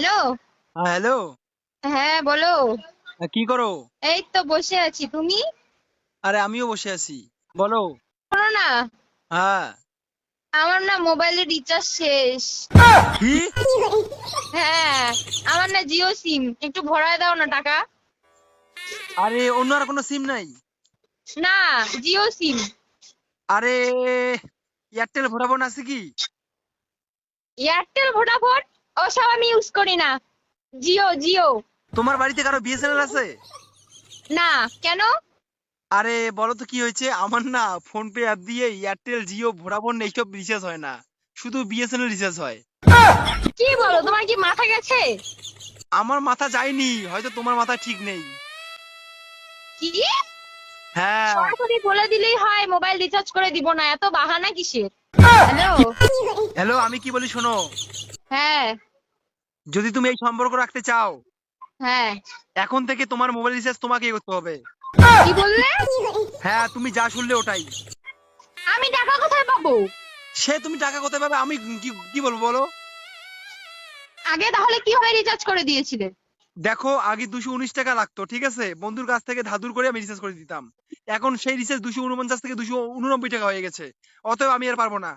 Hello. Hello. হ্যাঁ, বলো। কি করো? এই তো বসে আছি, তুমি? আরে আমিও বসে আছি। বলো। শোনো না, হ্যাঁ। আমার না মোবাইলের রিচার্জ শেষ। কি? হ্যাঁ, আমার না জিও সিম, একটু ভরায় দাও না টাকা। আরে অন্য আর কোনো সিম নাই? না, জিও সিম। আরে এয়ারটেল ভোডাফোন আছে কি? এয়ারটেল ভোডাফোন ওসব আমি ইউজ করি না। জিও জিও। তোমার বাড়িতে কারো বিএসএনএল আছে? না, কেন? আরে বলো তো কি হয়েছে, আমার না ফোন পে অ্যাপ দিয়ে এয়ারটেল জিও ভোডাফোন এইসব রিচার্জ হয় না, শুধু বিএসএনএল রিচার্জ হয়। কি বলো, তোমার কি মাথা গেছে? আমার মাথা যায়নি, হয়তো তোমার মাথা ঠিক নেই। কি? হ্যাঁ। সরাসরি বলে দিলেই হয় মোবাইল রিচার্জ করে দিব না, এত বাহানা কিসের? হ্যালো। হ্যালো, আমি কি বলি শোনো। হ্যাঁ। যদি তুমি এই সম্পর্ক রাখতে চাও, হ্যাঁ। এখন থেকে তোমার মোবাইল রিচার্জ তোমাকেই করতে হবে। কি বললে? হ্যাঁ, তুমি যা শুনলে ওটাই। আমি টাকা কোথায় পাবো? সে তুমি টাকা কোথায় পাবে, আমি কি কি বলবো বলো। আগে তাহলে কিভাবে রিচার্জ করে দিয়েছিলে? দেখো, আগে 219 টাকা লাগতো, ঠিক আছে, বন্ধুর কাছ থেকে ধাদুর করে আমি রিচার্জ করে দিতাম। এখন সেই রিচার্জ 249 থেকে 289 টাকা হয়ে গেছে। অতএব আমি আর পারবো না।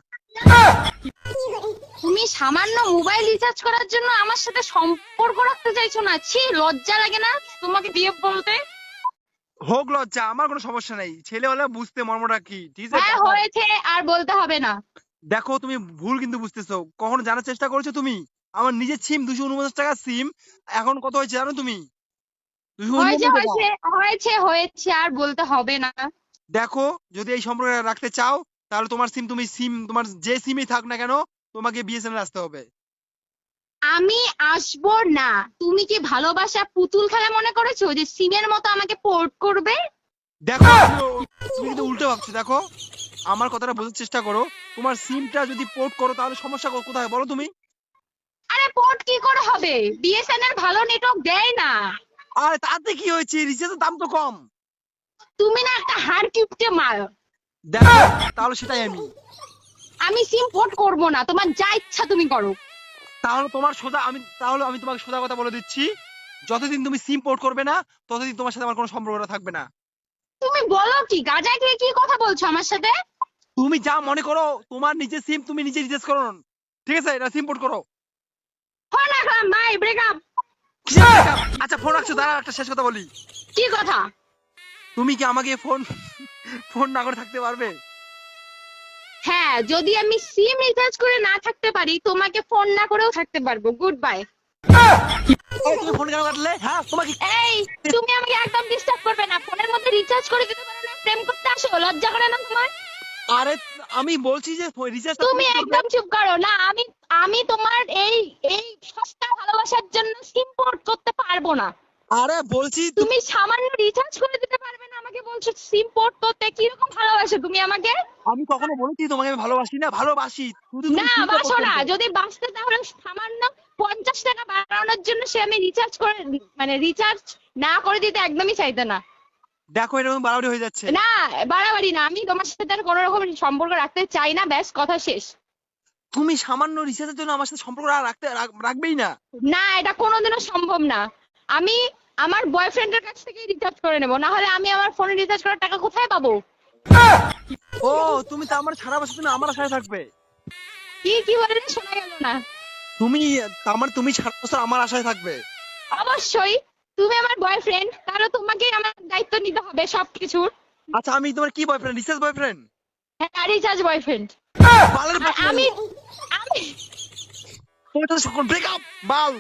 তুমি সামান্য মোবাইল রিচার্জ করার জন্য আমার সাথে সম্পর্ক রাখতে চাইছো না? ছি, লজ্জা লাগে না তোমাকে দিয়ে বলতে? হোক লজ্জা, আমার কোনো সমস্যা নেই, ছেলে হলে বুঝতে মর্মটা কি, ঠিক আছে হ্যাঁ, টাকা। হয়েছে, আর বলতে হবে না। দেখো, তুমি ভুল কিন্তু বুঝতেছো, কখনো জানার চেষ্টা করেছো তুমি? আমার নিজের সিম 249 টাকা সিম, এখন কত হয়েছে জানো তুমি? দুশো হয়েছে উননব্বই টাকা হয়েছে হয়েছে হয়েছে, আর বলতে হবে না। দেখো, যদি এই সম্পর্ক রাখতে চাও, তাহলে তোমার সিম, তুমি সিম তোমার যে সিমই থাক না কেন, তোমাকে বিএসএনএল আসতে হবে। আমি আসবো না। তুমি কি ভালোবাসা পুতুল খেলা মনে করেছো যে সিমের মতো আমাকে পোর্ট করবে? দেখো, তুমি কিন্তু উল্টো ভাবছো। দেখো, আমার কথাটা বোঝার চেষ্টা করো। তোমার সিমটা যদি পোর্ট করো, তাহলে সমস্যা কোথায় বলো তুমি? আরে পোর্ট কি করে হবে? বিএসএনএল ভালো নেটওয়ার্ক দেয় না। আর তাতে কি হয়েছে, রিচার্জের দাম তো কম। তুমি না একটা হাড় কিপটে মাল। দেখো, তাহলে সেটাই আমি। আমি সিম পোর্ট করবো না, তোমার যা ইচ্ছা তুমি করো। তাহলে আমি তোমাকে সোজা কথা বলে দিচ্ছি, যতদিন তুমি সিম পোর্ট করবে না, ততদিন তোমার সাথে আমার কোনো সম্পর্ক থাকবে না। তুমি বলো কি, গাঁজা খেয়ে কি কথা বলছো আমার সাথে? তুমি যা মনে করো, তোমার নিজের সিম তুমি নিজে রিচার্জ করো, ঠিক আছে, এটা সিম পোর্ট করো। ফোন রাখলাম, বাই, ব্রেকআপ। কিসের breakup? আচ্ছা, ফোন রাখছো, দাঁড়া, একটা শেষ কথা বলি। কি কথা? তুমি কি আমাকে ফোন ফোন না করে থাকতে পারবে? হ্যাঁ, যদি আমি সিম রিচার্জ করে না থাকতে পারি, তোমাকে ফোন না করেও থাকতে পারবো। Good bye. এই, তুমি ফোন কেন কাটলে? হ্যাঁ, তোমাকে। এই, তুমি আমাকে একদম ডিস্টার্ব করবে না। ফোনের মধ্যে রিচার্জ করে দিতে পারো না, প্রেম করতে আসো? লজ্জা করে না তোমার? আরে আমি বলছি যে রিচার্জটা তুমি তুমি করবে। একদম চুপ করো না। আমি আমি তোমার এই এই সস্তা ভালোবাসার জন্য সিম পোর্ট করতে পারবো না। আরে বলছি তুমি। তুমি সামান্য রিচার্জ করে দিতে পারবে না, আমাকে বলছো সিম পোর্ট করতে? কিরকম ভালোবাসো তুমি আমাকে? আমি কখনো বলেছি তোমাকে আমি ভালোবাসি না? ভালোবাসি, শুধু তুমি না, সিমটা পোর্ট বাসো না। করবে। যদি বাঁচতে তাহলে সামান্য 50 টাকা বাড়ানোর জন্য সে আমি রিচার্জ করে, মানে রিচার্জ না করে দিতে একদমই চাইতে না। দেখো, এরকম বাড়াবাড়ি হয়ে যাচ্ছে। না, বাড়াবাড়ি না। আমি তোমার সাথে আর কোনো রকম সম্পর্ক রাখতে চাই না, ব্যাস, কথা শেষ। তুমি সামান্য রিচার্জের জন্য আমার সাথে সম্পর্ক রাখবেই না? না, এটা কোনোদিনও সম্ভব না। আমি আমার বয়ফ্রেন্ডের কাছ থেকে রিচার্জ করে নেবো, না হলে আমি আমার ফোনে রিচার্জ করার টাকা কোথায় পাবো? ও, তুমি তো আমার সারা বছর তুমি আমার আশায় থাকবে। কি কি বললে শোনা গেল না। তুমি, তুমি সারা বছর আমার আশায় থাকবে। অবশ্যই। তুমি আমার বয়ফ্রেন্ড, তাহলে তোমাকে আমার দায়িত্ব নিতে হবে সবকিছুর। আচ্ছা, আমি তোমার কি বয়ফ্রেন্ড, রিচার্জ বয়ফ্রেন্ড? হ্যাঁ, রিচার্জ বয়ফ্রেন্ড। বালের আর বয়ফ্রেন্ড। আমি আমি তোমার সাথে ব্রেকআপ, বাল।